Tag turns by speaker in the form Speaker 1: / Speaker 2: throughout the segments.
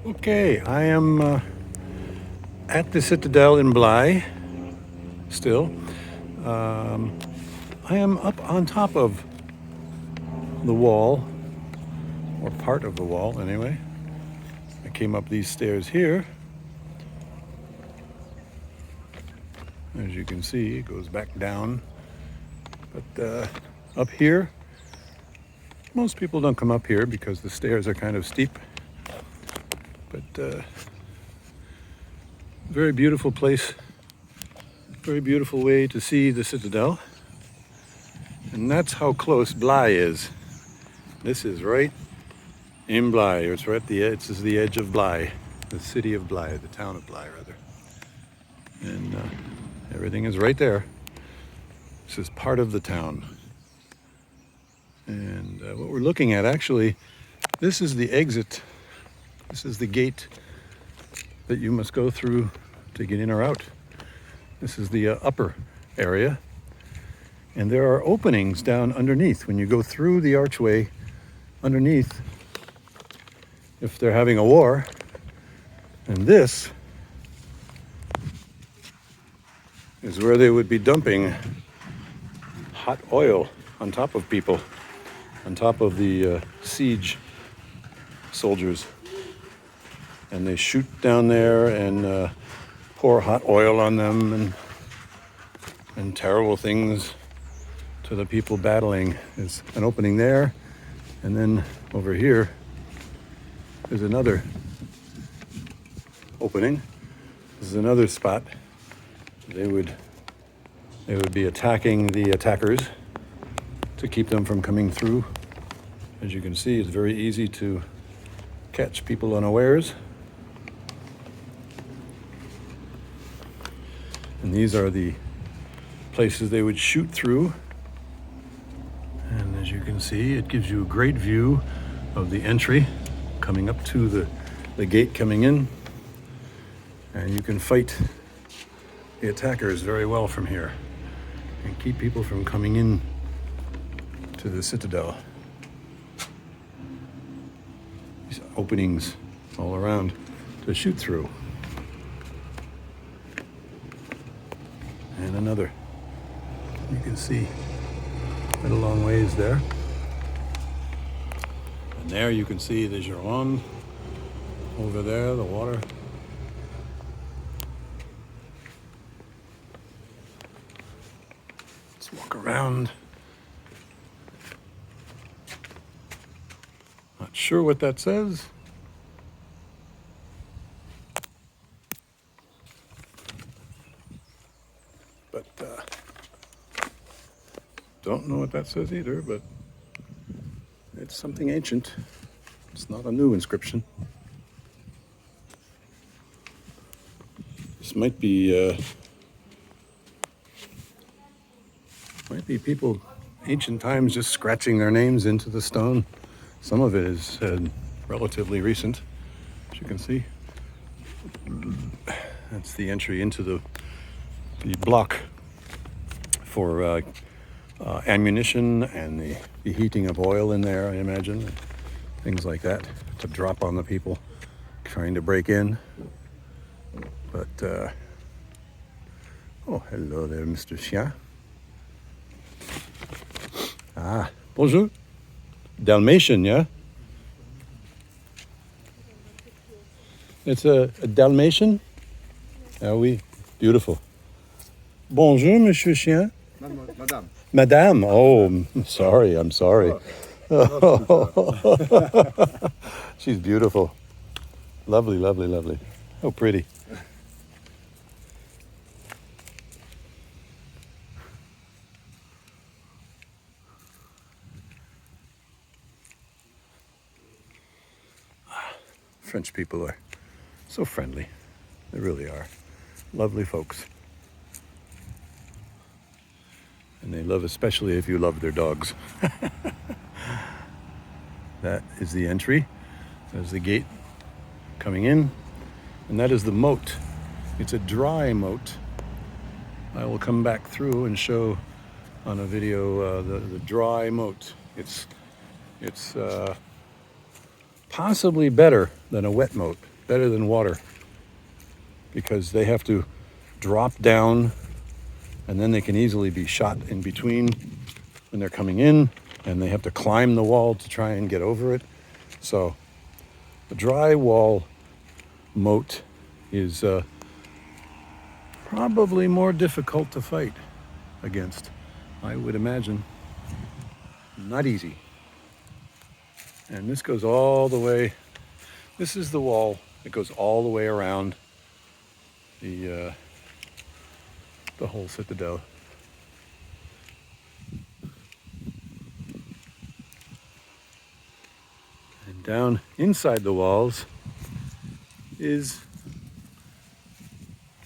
Speaker 1: Okay, I am at the Citadel in Blaye still. I am up on top of the wall, or part of the wall anyway. I came up these stairs here. As you can see, it goes back down. But up here, most people don't come up here because the stairs are kind of steep. But very beautiful place, very beautiful way to see the Citadel. And that's how close Blaye is. This is right in Blaye. It's right at the edge. This is the edge of Blaye, the city of Blaye, the town of Blaye, rather. And everything is right there. This is part of the town. And what we're looking at, actually, this is the exit. This is the gate that you must go through to get in or out. This is the upper area. And there are openings down underneath. When you go through the archway underneath, if they're having a war, and this is where they would be dumping hot oil on top of people, on top of the siege soldiers. And they shoot down there and pour hot oil on them and terrible things to the people battling. There's an opening there, and then over here is another opening. This is another spot. They would be attacking the attackers to keep them from coming through. As you can see, it's very easy to catch people unawares. And these are the places they would shoot through. And as you can see, it gives you a great view of the entry coming up to the gate coming in. And you can fight the attackers very well from here and keep people from coming in to the Citadel. These openings all around to shoot through. And another. You can see quite a long ways there. And there you can see the Gironde. Over there, the water. Let's walk around. Not sure what that says. But don't know what that says either, but it's something ancient. It's not a new inscription. This might be people, ancient times, just scratching their names into the stone. Some of it is relatively recent, as you can see. That's the entry into the block for ammunition and the heating of oil in there, I imagine. Things like that to drop on the people trying to break in. But, oh, hello there, Mr. Chien. Ah, bonjour. Dalmatian, yeah? It's a Dalmatian? Ah oui, beautiful. Bonjour, Monsieur Chien.
Speaker 2: Madame.
Speaker 1: Madame, oh, I'm sorry. She's beautiful. Lovely, lovely, lovely. Oh, pretty. French people are so friendly. They really are. Lovely folks. And they love, especially if you love their dogs. That is the entry. There's the gate coming in. And that is the moat. It's a dry moat. I will come back through and show on a video the dry moat. It's possibly better than a wet moat. better than water because they have to drop down and then they can easily be shot in between when they're coming in, and they have to climb the wall to try and get over it. So the dry wall moat is probably more difficult to fight against, I would imagine. Not easy. And this goes all the way. This is the wall that goes all the way around the whole citadel. And down inside the walls is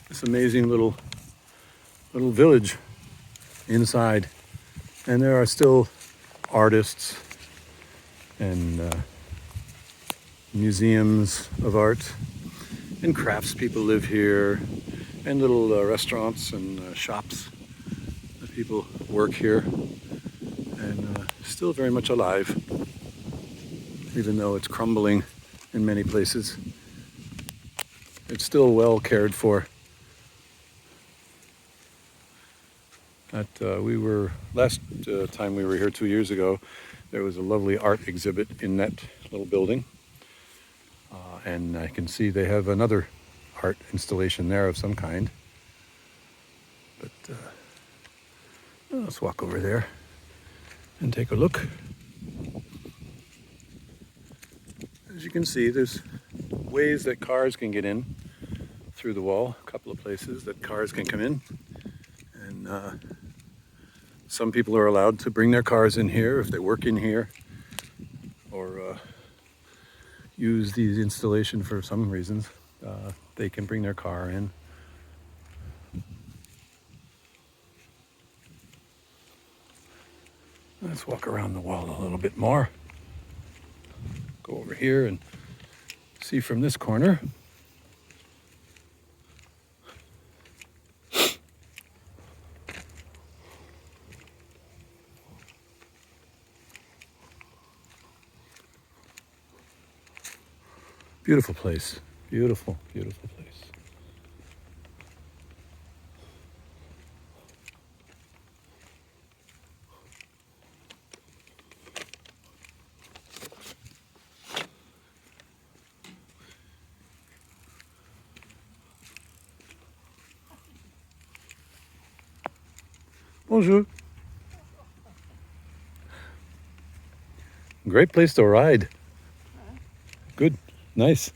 Speaker 1: this amazing little village inside, and there are still artists and museums of art and craftspeople live here, and little restaurants and shops that people work here, and still very much alive, even though it's crumbling in many places. It's still well cared for. We were last time we were here 2 years ago, there was a lovely art exhibit in that little building, and I can see they have another art installation there of some kind. But let's walk over there and take a look. As you can see, there's ways that cars can get in through the wall, a couple of places that cars can come in, and some people are allowed to bring their cars in here if they work in here or use the installation for some reasons. They can bring their car in. Let's walk around the wall a little bit more. Go over here and see from this corner. Beautiful place. Beautiful, beautiful place. Bonjour. Great place to ride. Good. Nice.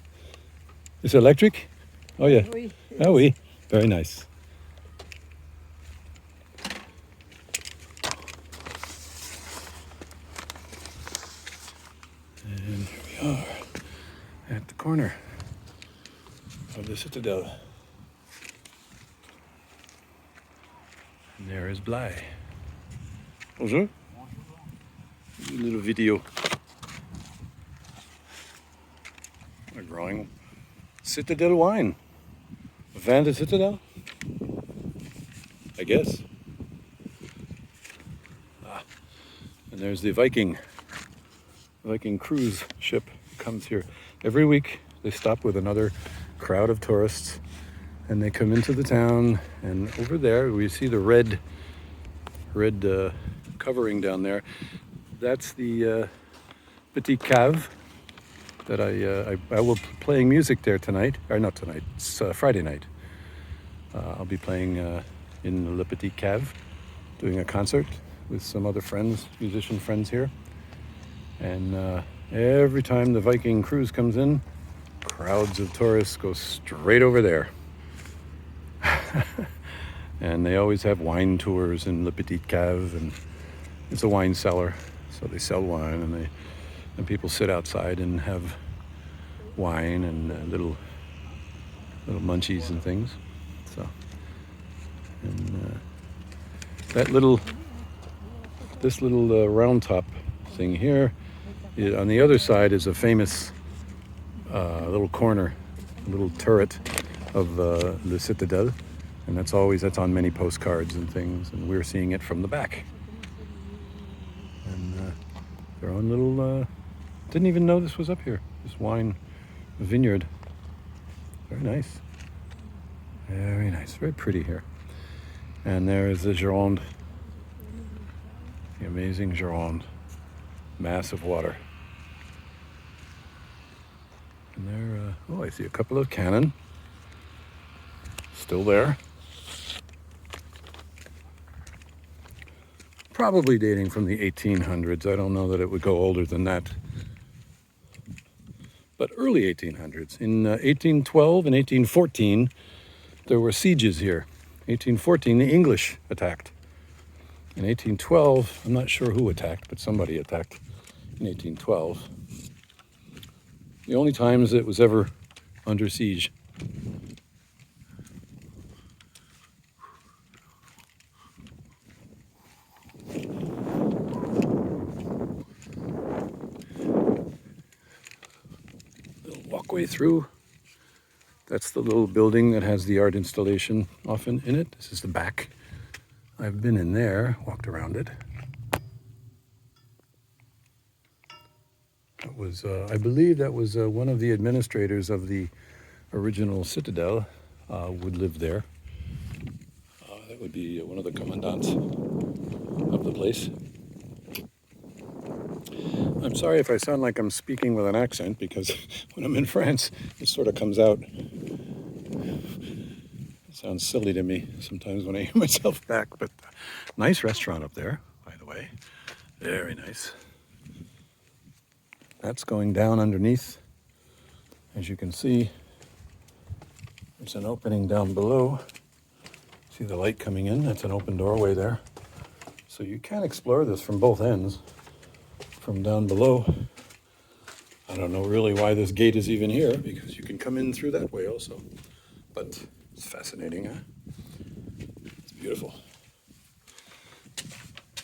Speaker 1: It's electric? Oh yeah.
Speaker 2: Oui.
Speaker 1: Ah oui. Very nice. And here we are at the corner of the Citadel. And there is Blaye. Bonjour. A little video. We're growing Citadel wine. Vin de Citadel? I guess. And there's the Viking cruise ship comes here. Every week they stop with another crowd of tourists and they come into the town, and over there we see the red covering down there. That's the Petit Cave that I will be playing music there tonight, or not tonight, it's Friday night. I'll be playing in Le Petit Cave, doing a concert with some other friends, musician friends here. And every time the Viking cruise comes in, crowds of tourists go straight over there. And they always have wine tours in Le Petit Cave, and it's a wine cellar, so they sell wine, and people sit outside and have wine and little munchies and things. So, and this little round top thing here, on the other side is a famous little corner, a little turret of the Citadel, and that's on many postcards and things, and we're seeing it from the back. And their own little, didn't even know this was up here, this wine vineyard. Very nice. Very nice. Very pretty here. And there is the Gironde. The amazing Gironde. Mass of water. And there, oh, I see a couple of cannon. Still there. Probably dating from the 1800s. I don't know that it would go older than that. But early 1800s. In 1812 and 1814, there were sieges here. 1814, the English attacked. In 1812, I'm not sure who attacked, but somebody attacked in 1812. The only times it was ever under siege. Little walkway through. That's the little building that has the art installation often in it. This is the back. I've been in there, walked around it. It was, I believe that was one of the administrators of the original Citadel would live there. That would be one of the commandants of the place. I'm sorry if I sound like I'm speaking with an accent, because when I'm in France, it sort of comes out. It sounds silly to me sometimes when I hear myself back, but nice restaurant up there, by the way. Very nice. That's going down underneath. As you can see, there's an opening down below. See the light coming in? That's an open doorway there. So you can explore this from both ends, from down below. I don't know really why this gate is even here, because you can come in through that way also. But it's fascinating, huh? It's beautiful.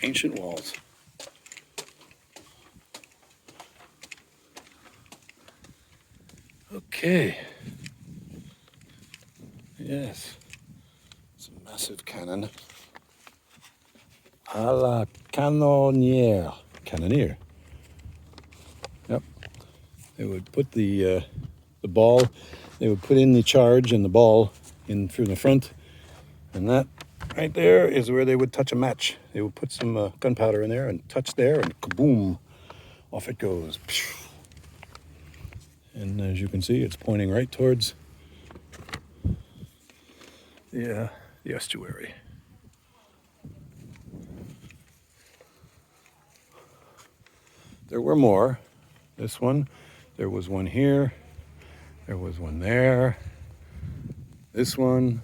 Speaker 1: Ancient walls. Okay. Yes. It's a massive cannon. A la canonnière. Cannoneer. Yep. They would put the ball, they would put in the charge and the ball in through the front. And that right there is where they would touch a match. They would put some gunpowder in there and touch there, and kaboom, off it goes. And as you can see, it's pointing right towards the estuary. There were more. This one, there was one here, there was one there, this one,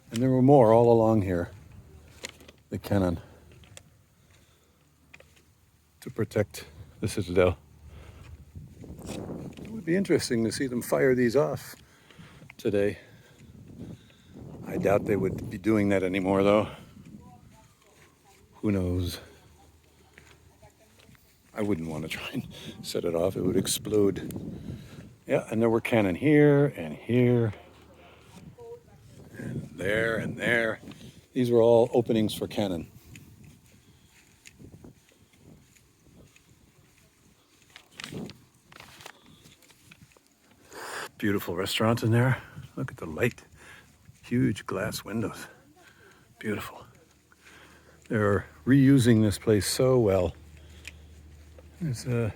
Speaker 1: and there were more all along here. The cannon to protect the citadel. It would be interesting to see them fire these off today. I doubt they would be doing that anymore, though. Who knows? I wouldn't want to try and set it off. It would explode. Yeah, and there were cannon here and here and there and there. These were all openings for cannon. Beautiful restaurant in there. Look at the light. Huge glass windows. Beautiful. They're reusing this place so well. There's if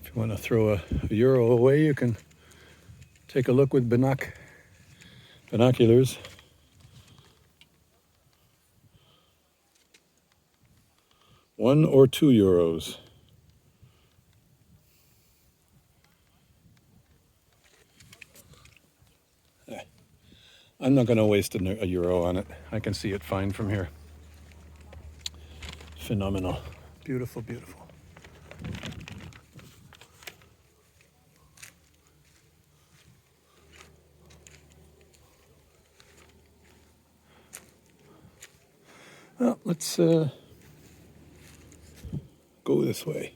Speaker 1: you want to throw a euro away, you can take a look with binoculars. €1 or €2. I'm not going to waste a euro on it. I can see it fine from here. Phenomenal. Beautiful, beautiful. Well, let's go this way.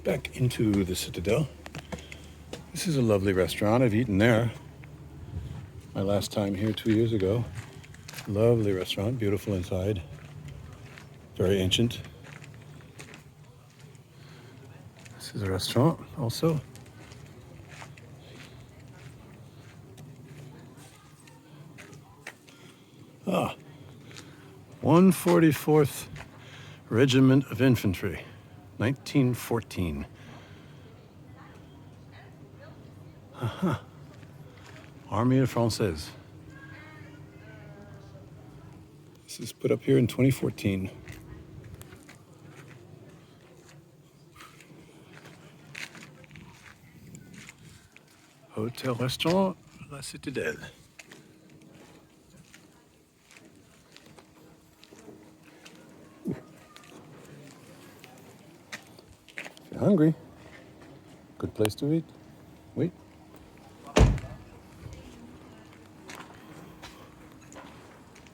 Speaker 1: Back into the Citadel. This is a lovely restaurant. I've eaten there my last time here 2 years ago. Lovely restaurant, beautiful inside, very ancient. is a restaurant also. Ah, 144th Regiment of Infantry, 1914. Armée Française. This is put up here in 2014. Hotel Restaurant La Citadelle. If you're hungry, good place to eat. Wait.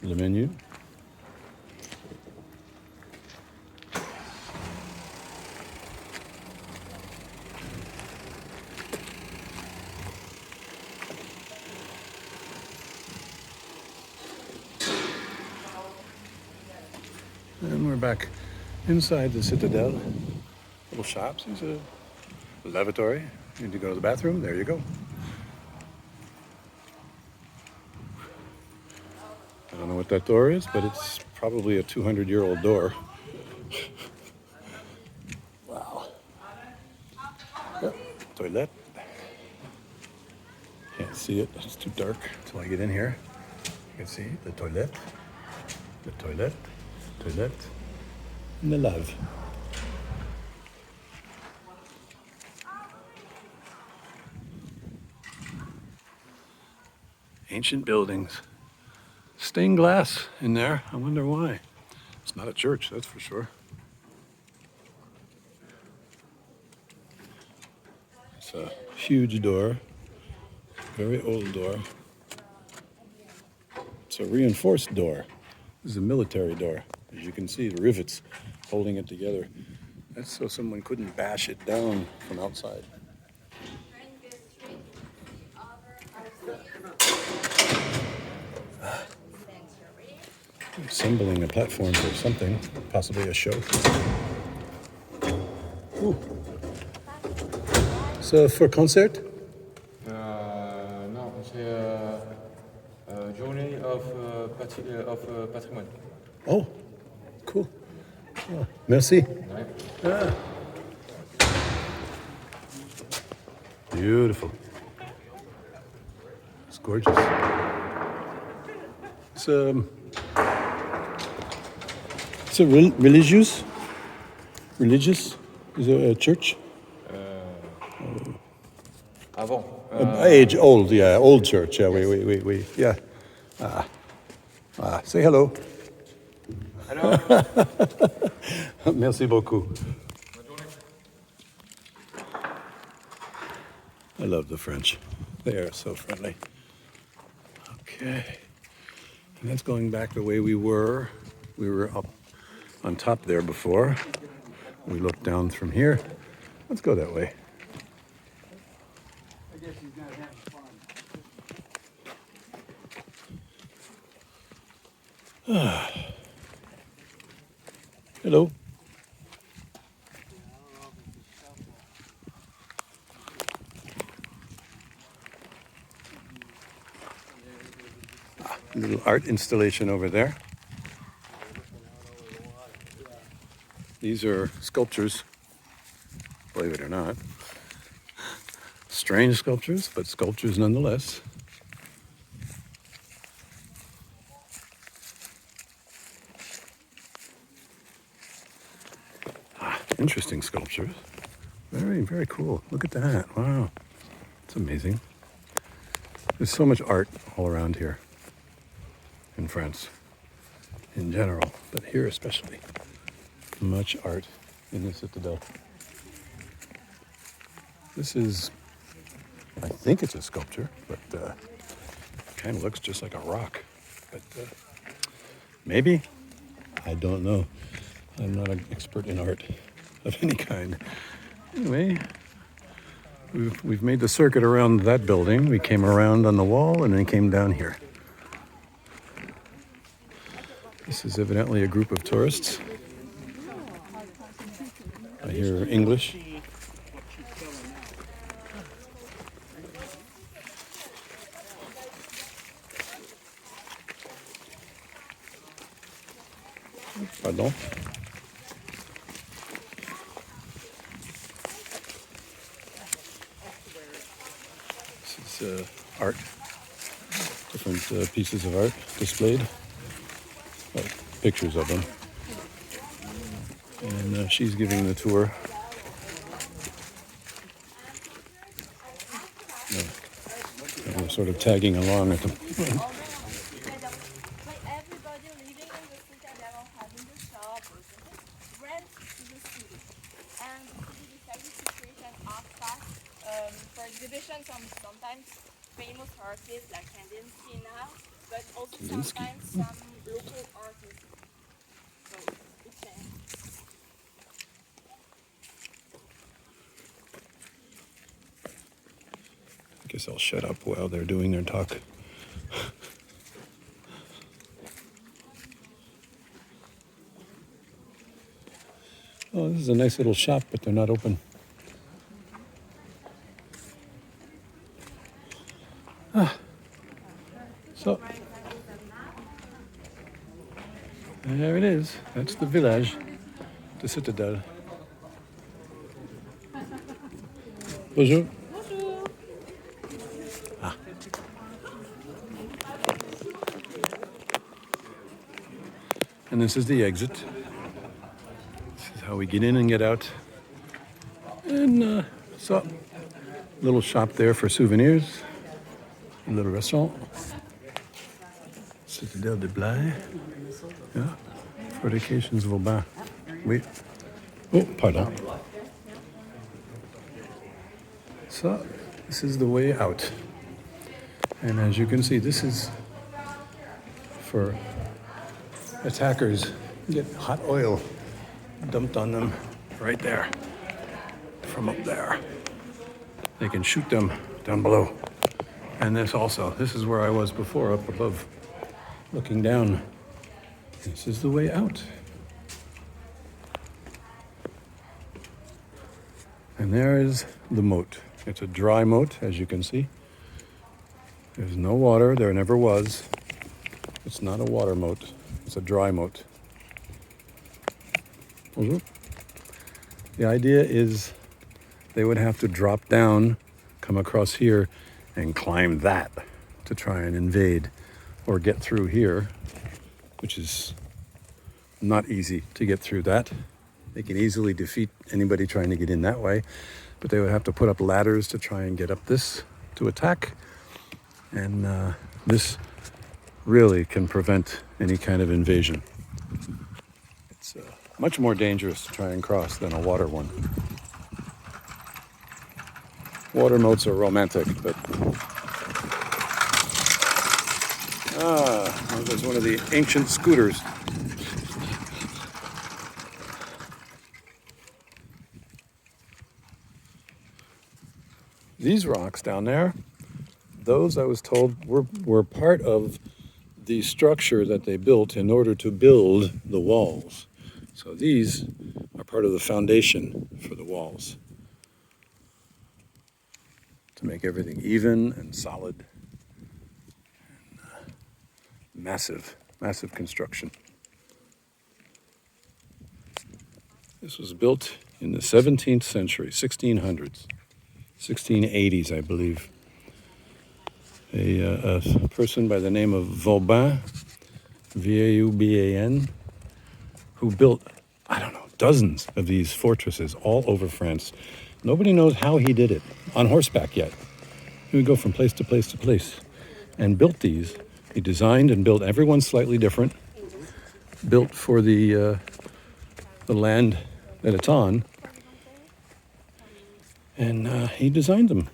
Speaker 1: Le menu. And we're back inside the Citadel. Little shops. There's a lavatory. You need to go to the bathroom. There you go. I don't know what that door is, but it's probably a 200-year-old door. Wow. Yep. Toilet. Can't see it. It's too dark until I get in here. You can see the toilet, and the lave. Ancient buildings. Stained glass in there. I wonder why. It's not a church, that's for sure. It's a huge door. Very old door. It's a reinforced door. This is a military door. As you can see, the rivets holding it together. That's so someone couldn't bash it down from outside. Assembling a platform for something, possibly a show. Ooh. So for concert?
Speaker 2: No, c'est journée of patrimoine.
Speaker 1: Oh, cool. Oh, merci.
Speaker 2: Ouais.
Speaker 1: Ah. Beautiful. It's gorgeous. It's a religious? Religious? Is it a church?
Speaker 2: Avant.
Speaker 1: Age, old, yeah, old church. Yeah, we yeah. Say hello.
Speaker 2: Hello.
Speaker 1: Merci beaucoup. I love the French. They are so friendly. Okay. And that's going back the way we were. We were up on top there before. We looked down from here. Let's go that way. Hello. A little art installation over there. These are sculptures, believe it or not. Strange sculptures, but sculptures nonetheless. Interesting sculptures. Very, very cool. Look at that. Wow. It's amazing. There's so much art all around here in France in general, but here especially. Much art in the Citadel. This is, I think it's a sculpture, but kind of looks just like a rock. But maybe? I don't know. I'm not an expert in art of any kind. Anyway, we've made the circuit around that building. We came around on the wall and then came down here. This is evidently a group of tourists. I hear English. Pardon? This is art, different pieces of art displayed, well, pictures of them. And she's giving the tour. And we're sort of tagging along at the
Speaker 3: Everybody living in the Citadel or having the shop or something rent to the city. And the city decided to create an art park for exhibitions on sometimes famous artists like Kandinsky now, but also
Speaker 1: Kandinsky.
Speaker 3: sometimes some local artists. So it's a
Speaker 1: I guess I'll shut up while they're doing their talk. Oh, this is a nice little shop, but they're not open. So, there it is. That's the village, the Citadel. Bonjour. Ah. And this is the exit. This is how we get in and get out. And so, little shop there for souvenirs. A little restaurant. Citadel de Blaye. Yeah. Fortifications Vauban. Wait. Oh, pardon. So, this is the way out. And as you can see, this is for attackers. Get hot oil dumped on them right there. From up there. They can shoot them down below. And this also. This is where I was before, up above, looking down. This is the way out. And there is the moat. It's a dry moat, as you can see. There's no water. There never was. It's not a water moat. It's a dry moat. Bonjour. The idea is they would have to drop down, come across here, and climb that to try and invade or get through here, which is not easy to get through that. They can easily defeat anybody trying to get in that way, but they would have to put up ladders to try and get up this to attack. And this really can prevent any kind of invasion. It's much more dangerous to try and cross than a water one. Water moats are romantic, but there's one of the ancient scooters. These rocks down there, those I was told were part of the structure that they built in order to build the walls. So these are part of the foundation for the walls, to make everything even and solid. And, massive construction. This was built in the 17th century, 1600s, 1680s, I believe. A person by the name of Vauban, V-A-U-B-A-N, who built, I don't know, dozens of these fortresses all over France. Nobody knows how he did it on horseback yet. He would go from place to place to place and built these. He designed and built every one slightly different, built for the land that it's on, and he designed them.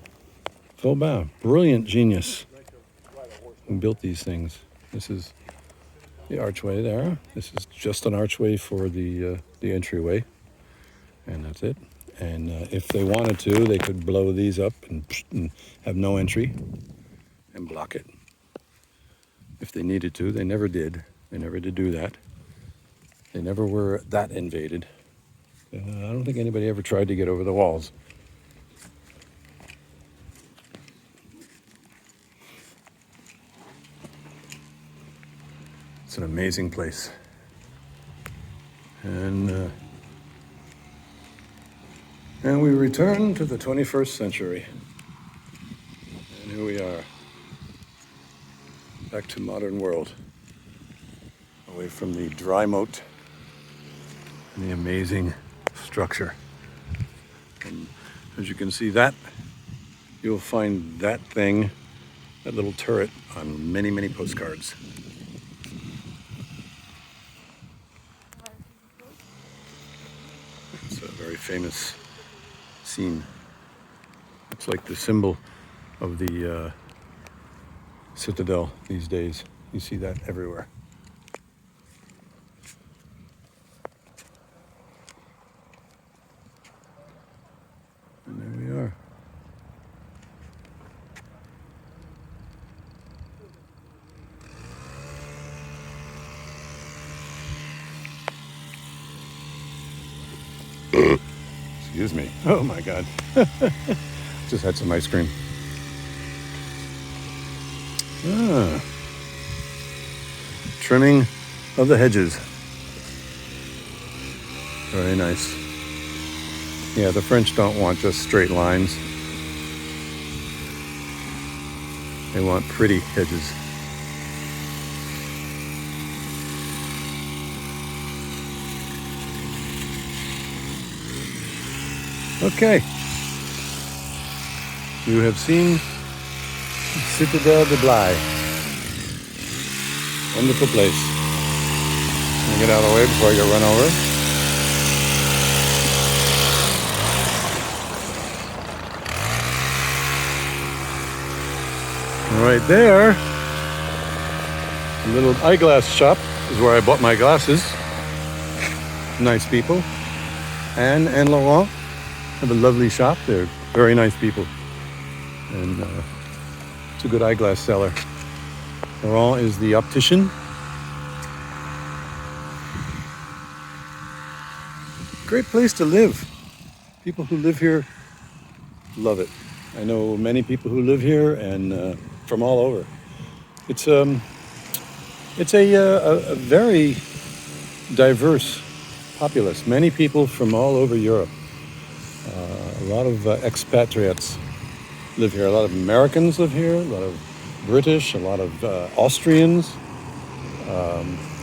Speaker 1: Vauban, brilliant genius, who built these things. This is the archway there. This is just an archway for the entryway, and that's it. And if they wanted to, they could blow these up and have no entry and block it. If they needed to, they never did. They never did do that. They never were that invaded. I don't think anybody ever tried to get over the walls. It's an amazing place. And we return to the 21st century. And here we are, back to modern world, away from the dry moat and the amazing structure. And as you can see that, you'll find that thing, that little turret, on many, many postcards. It's a very famous scene. It's like the symbol of the Citadel these days. You see that everywhere. And there we are. Excuse me. Oh my God. Just had some ice cream. Trimming of the hedges. Very nice. Yeah, the French don't want just straight lines. They want pretty hedges. Okay. You have seen Citadel de Blaye. Wonderful place. Let me get out of the way before I get run over. Right there, a little eyeglass shop is where I bought my glasses. Nice people. Anne and Laurent have a lovely shop. They're very nice people. And it's a good eyeglass seller. Laurent is the optician. Great place to live. People who live here love it. I know many people who live here and from all over. It's a very diverse populace. Many people from all over Europe. A lot of expatriates live here. A lot of Americans live here. A lot of British. A lot of Austrians,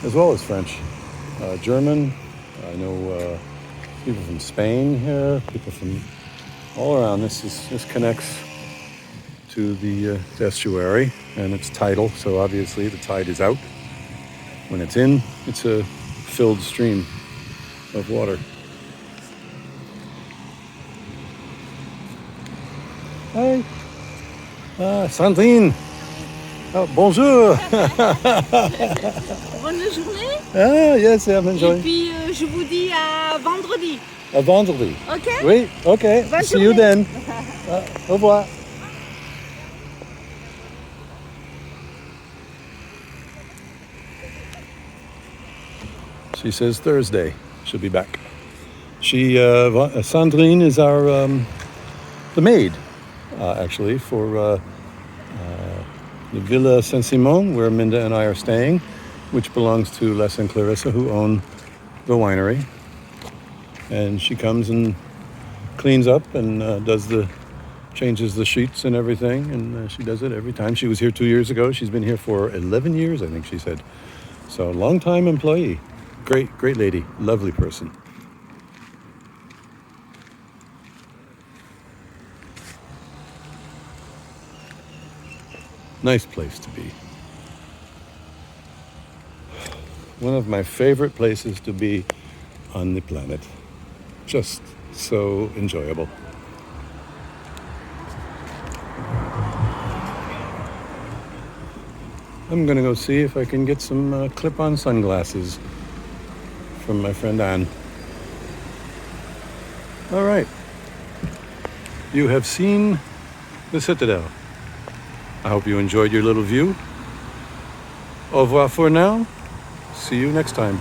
Speaker 1: as well as French, German. I know people from Spain here. People from all around. This connects to the estuary and its tidal, so obviously the tide is out. When it's in, it's a filled stream of water. Hi. Sandrine. Oh, bonjour.
Speaker 4: Bonne journée.
Speaker 1: Ah, yes, I'm enjoying.
Speaker 4: Et puis je vous dis à vendredi.
Speaker 1: À vendredi.
Speaker 4: Ok?
Speaker 1: Oui, okay.
Speaker 4: Bonne
Speaker 1: See you
Speaker 4: journée.
Speaker 1: then. Au revoir. She says Thursday she'll be back. Sandrine is our the maid, actually, for the Villa Saint-Simon, where Minda and I are staying, which belongs to Les and Clarissa, who own the winery. And she comes and cleans up and changes the sheets and everything, and she does it every time. She was here 2 years ago. She's been here for 11 years, I think she said. So, long-time employee. Great lady. Lovely person. Nice place to be. One of my favorite places to be on the planet. Just so enjoyable. I'm gonna go see if I can get some clip-on sunglasses from my friend Anne. All right. You have seen the Citadel. I hope you enjoyed your little view. Au revoir for now. See you next time.